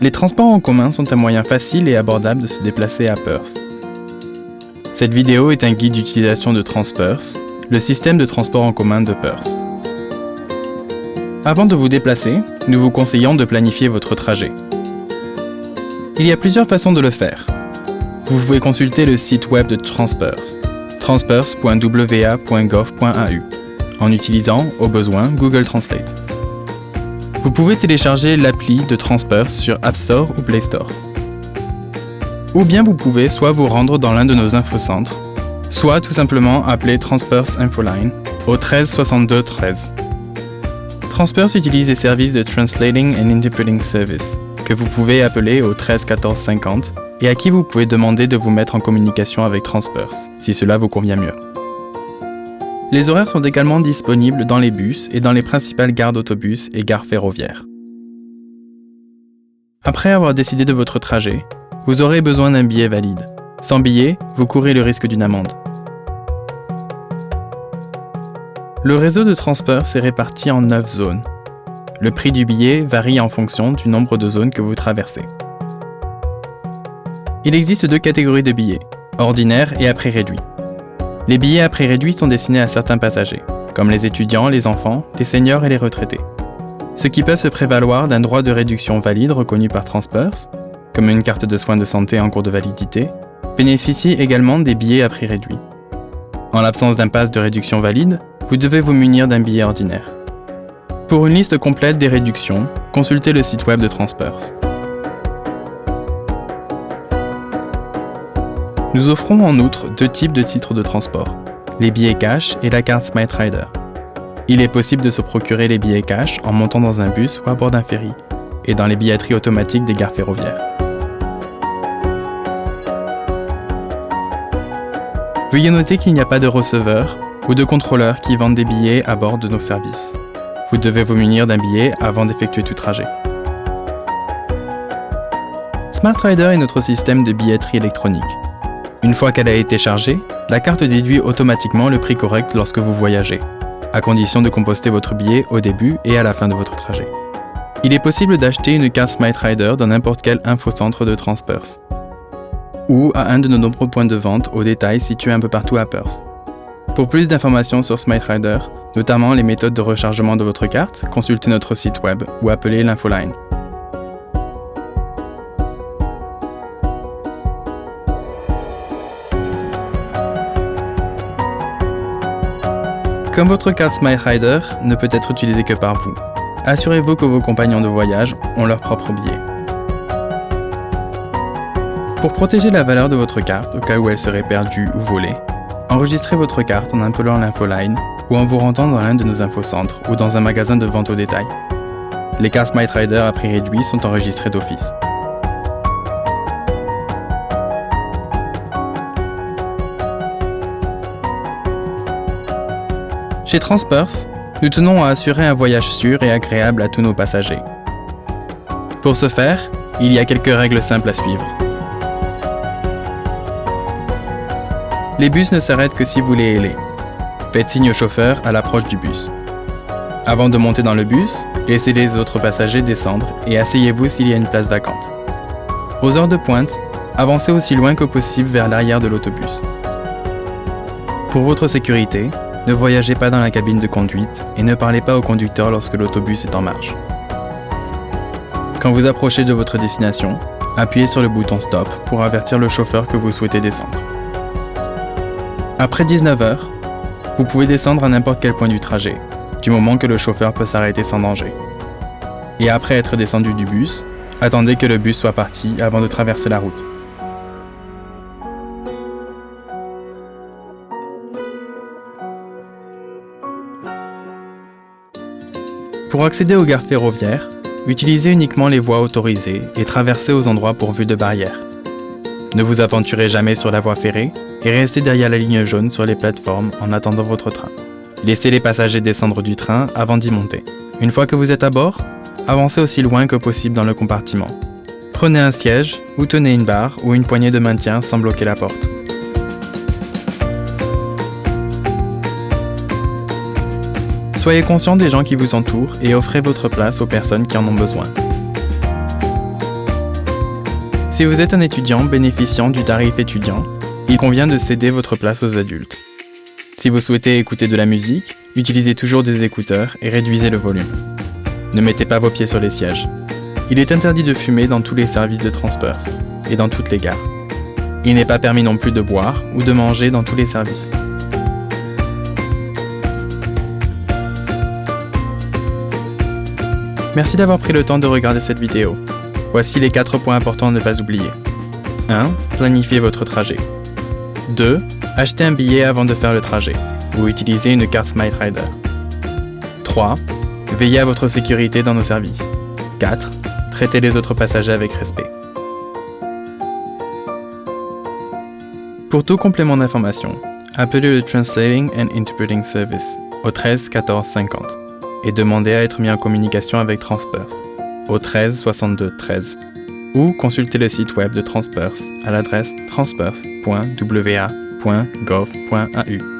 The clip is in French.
Les transports en commun sont un moyen facile et abordable de se déplacer à Perth. Cette vidéo est un guide d'utilisation de Transperth, le système de transport en commun de Perth. Avant de vous déplacer, nous vous conseillons de planifier votre trajet. Il y a plusieurs façons de le faire. Vous pouvez consulter le site web de Transperth, transperth.wa.gov.au, en utilisant, au besoin, Google Translate. Vous pouvez télécharger l'appli de Transperth sur App Store ou Play Store. Ou bien vous pouvez soit vous rendre dans l'un de nos infocentres, soit tout simplement appeler Transperth Infoline au 13 62 13. Transperth utilise les services de Translating and Interpreting Service, que vous pouvez appeler au 13 14 50 et à qui vous pouvez demander de vous mettre en communication avec Transperth, si cela vous convient mieux. Les horaires sont également disponibles dans les bus et dans les principales gares d'autobus et gares ferroviaires. Après avoir décidé de votre trajet, vous aurez besoin d'un billet valide. Sans billet, vous courez le risque d'une amende. Le réseau de Transperth est réparti en 9 zones. Le prix du billet varie en fonction du nombre de zones que vous traversez. Il existe 2 catégories de billets, ordinaires et à prix réduit. Les billets à prix réduit sont destinés à certains passagers, comme les étudiants, les enfants, les seniors et les retraités. Ceux qui peuvent se prévaloir d'un droit de réduction valide reconnu par Transperth, comme une carte de soins de santé en cours de validité, bénéficient également des billets à prix réduit. En l'absence d'un pass de réduction valide, vous devez vous munir d'un billet ordinaire. Pour une liste complète des réductions, consultez le site web de Transperth. Nous offrons en outre 2 types de titres de transport, les billets cash et la carte SmartRider. Il est possible de se procurer les billets cash en montant dans un bus ou à bord d'un ferry, et dans les billetteries automatiques des gares ferroviaires. Veuillez noter qu'il n'y a pas de receveur ou de contrôleur qui vendent des billets à bord de nos services. Vous devez vous munir d'un billet avant d'effectuer tout trajet. SmartRider est notre système de billetterie électronique. Une fois qu'elle a été chargée, la carte déduit automatiquement le prix correct lorsque vous voyagez, à condition de composter votre billet au début et à la fin de votre trajet. Il est possible d'acheter une carte SmartRider dans n'importe quel infocentre de Transperth, ou à un de nos nombreux points de vente au détail situés un peu partout à Perth. Pour plus d'informations sur SmartRider, notamment les méthodes de rechargement de votre carte, consultez notre site web ou appelez l'Infoline. Comme votre carte SmartRider ne peut être utilisée que par vous, assurez-vous que vos compagnons de voyage ont leur propre billet. Pour protéger la valeur de votre carte au cas où elle serait perdue ou volée, enregistrez votre carte en appelant l'Infoline ou en vous rendant dans l'un de nos infocentres ou dans un magasin de vente au détail. Les cartes SmartRider à prix réduit sont enregistrées d'office. Chez Transperth, nous tenons à assurer un voyage sûr et agréable à tous nos passagers. Pour ce faire, il y a quelques règles simples à suivre. Les bus ne s'arrêtent que si vous les hélez. Faites signe au chauffeur à l'approche du bus. Avant de monter dans le bus, laissez les autres passagers descendre et asseyez-vous s'il y a une place vacante. Aux heures de pointe, avancez aussi loin que possible vers l'arrière de l'autobus. Pour votre sécurité, ne voyagez pas dans la cabine de conduite et ne parlez pas au conducteur lorsque l'autobus est en marche. Quand vous approchez de votre destination, appuyez sur le bouton Stop pour avertir le chauffeur que vous souhaitez descendre. Après 19 heures, vous pouvez descendre à n'importe quel point du trajet, du moment que le chauffeur peut s'arrêter sans danger. Et après être descendu du bus, attendez que le bus soit parti avant de traverser la route. Pour accéder aux gares ferroviaires, utilisez uniquement les voies autorisées et traversez aux endroits pourvus de barrières. Ne vous aventurez jamais sur la voie ferrée et restez derrière la ligne jaune sur les plateformes en attendant votre train. Laissez les passagers descendre du train avant d'y monter. Une fois que vous êtes à bord, avancez aussi loin que possible dans le compartiment. Prenez un siège ou tenez une barre ou une poignée de maintien sans bloquer la porte. Soyez conscient des gens qui vous entourent et offrez votre place aux personnes qui en ont besoin. Si vous êtes un étudiant bénéficiant du tarif étudiant, il convient de céder votre place aux adultes. Si vous souhaitez écouter de la musique, utilisez toujours des écouteurs et réduisez le volume. Ne mettez pas vos pieds sur les sièges. Il est interdit de fumer dans tous les services de Transperth et dans toutes les gares. Il n'est pas permis non plus de boire ou de manger dans tous les services. Merci d'avoir pris le temps de regarder cette vidéo. Voici les 4 points importants à ne pas oublier. 1. Planifiez votre trajet. 2. Achetez un billet avant de faire le trajet, ou utilisez une carte SmileRider. 3. Veillez à votre sécurité dans nos services. 4. Traitez les autres passagers avec respect. Pour tout complément d'information, appelez le Translating and Interpreting Service au 13 14 50 et demandez à être mis en communication avec Transperth au 13 62 13 ou consultez le site web de Transperth à l'adresse transperth.wa.gov.au.